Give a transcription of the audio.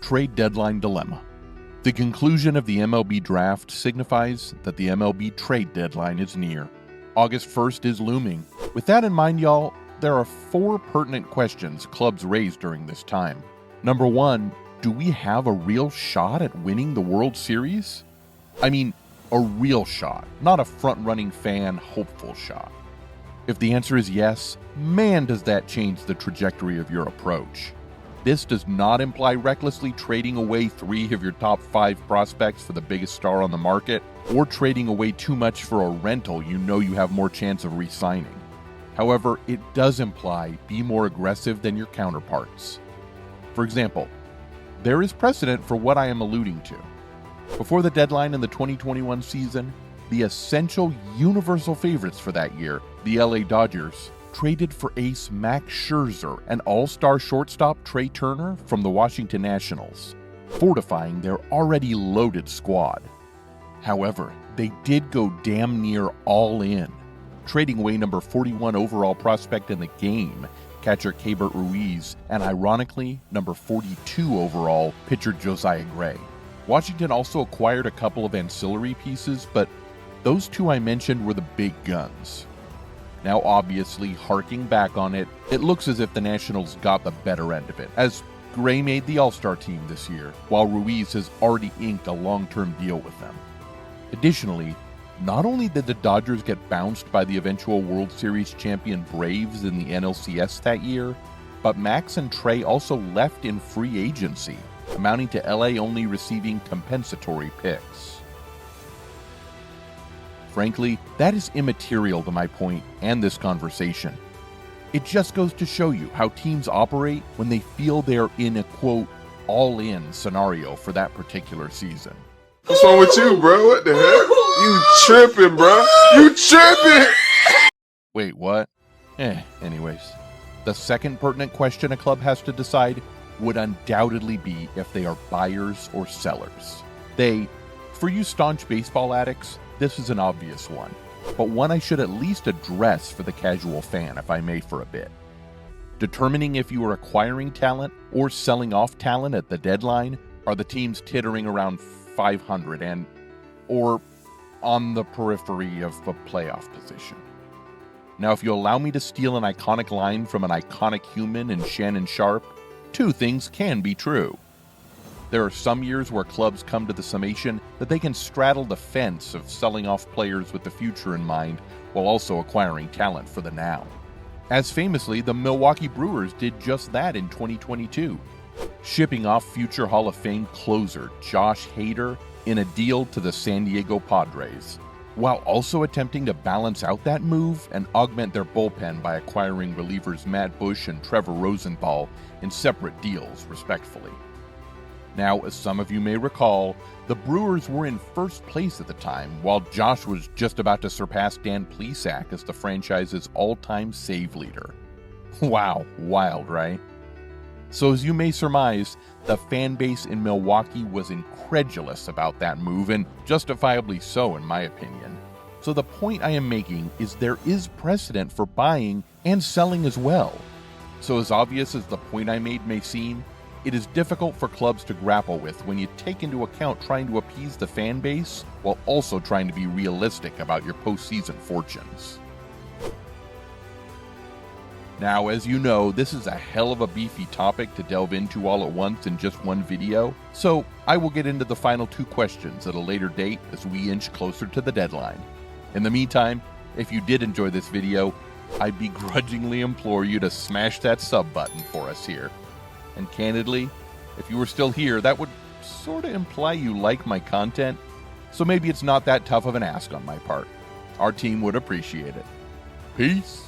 Trade deadline dilemma. The conclusion of the MLB draft signifies that the MLB trade deadline is near. August 1st is looming. With that in mind, y'all, there are 4 pertinent questions clubs raise during this time. Number 1, do we have a real shot at winning the World Series? I mean, a real shot, not a front-running fan hopeful shot. If the answer is yes, man, does that change the trajectory of your approach. This does not imply recklessly trading away 3 of your top 5 prospects for the biggest star on the market, or trading away too much for a rental you know you have more chance of re-signing. However, it does imply be more aggressive than your counterparts. For example, there is precedent for what I am alluding to. Before the deadline in the 2021 season, the essential universal favorites for that year, the LA Dodgers, traded for ace Max Scherzer and all-star shortstop Trey Turner from the Washington Nationals, fortifying their already loaded squad. However, they did go damn near all in, trading away number 41 overall prospect in the game, catcher Keibert Ruiz, and ironically, number 42 overall pitcher Josiah Gray. Washington also acquired a couple of ancillary pieces, but those 2 I mentioned were the big guns. Now obviously, harking back on it, it looks as if the Nationals got the better end of it, as Gray made the All-Star team this year, while Ruiz has already inked a long-term deal with them. Additionally, not only did the Dodgers get bounced by the eventual World Series champion Braves in the NLCS that year, but Max and Trey also left in free agency, amounting to LA only receiving compensatory picks. Frankly, that is immaterial to my point and this conversation. It just goes to show you how teams operate when they feel they're in a, quote, all-in scenario for that particular season. What's wrong with you, bro? What the heck? You tripping, bro. You tripping! Wait, what? Anyways. The second pertinent question a club has to decide would undoubtedly be if they are buyers or sellers. For you staunch baseball addicts, this is an obvious one, but one I should at least address for the casual fan, if I may, for a bit. Determining if you are acquiring talent or selling off talent at the deadline are the teams tittering around 500 or on the periphery of a playoff position. Now, if you allow me to steal an iconic line from an iconic human in Shannon Sharpe, 2 things can be true. There are some years where clubs come to the summation that they can straddle the fence of selling off players with the future in mind while also acquiring talent for the now. As famously, the Milwaukee Brewers did just that in 2022, shipping off future Hall of Fame closer Josh Hader in a deal to the San Diego Padres, while also attempting to balance out that move and augment their bullpen by acquiring relievers Matt Bush and Trevor Rosenthal in separate deals, respectively. Now, as some of you may recall, the Brewers were in first place at the time, while Josh was just about to surpass Dan Plesac as the franchise's all-time save leader. Wow, wild, right? So as you may surmise, the fan base in Milwaukee was incredulous about that move, and justifiably so in my opinion. So the point I am making is there is precedent for buying and selling as well. So as obvious as the point I made may seem, it is difficult for clubs to grapple with when you take into account trying to appease the fan base while also trying to be realistic about your postseason fortunes. Now, as you know, this is a hell of a beefy topic to delve into all at once in just one video, so I will get into the final 2 questions at a later date as we inch closer to the deadline. In the meantime, if you did enjoy this video, I begrudgingly implore you to smash that sub button for us here. And candidly, if you were still here, that would sort of imply you like my content, so maybe it's not that tough of an ask on my part. Our team would appreciate it. Peace.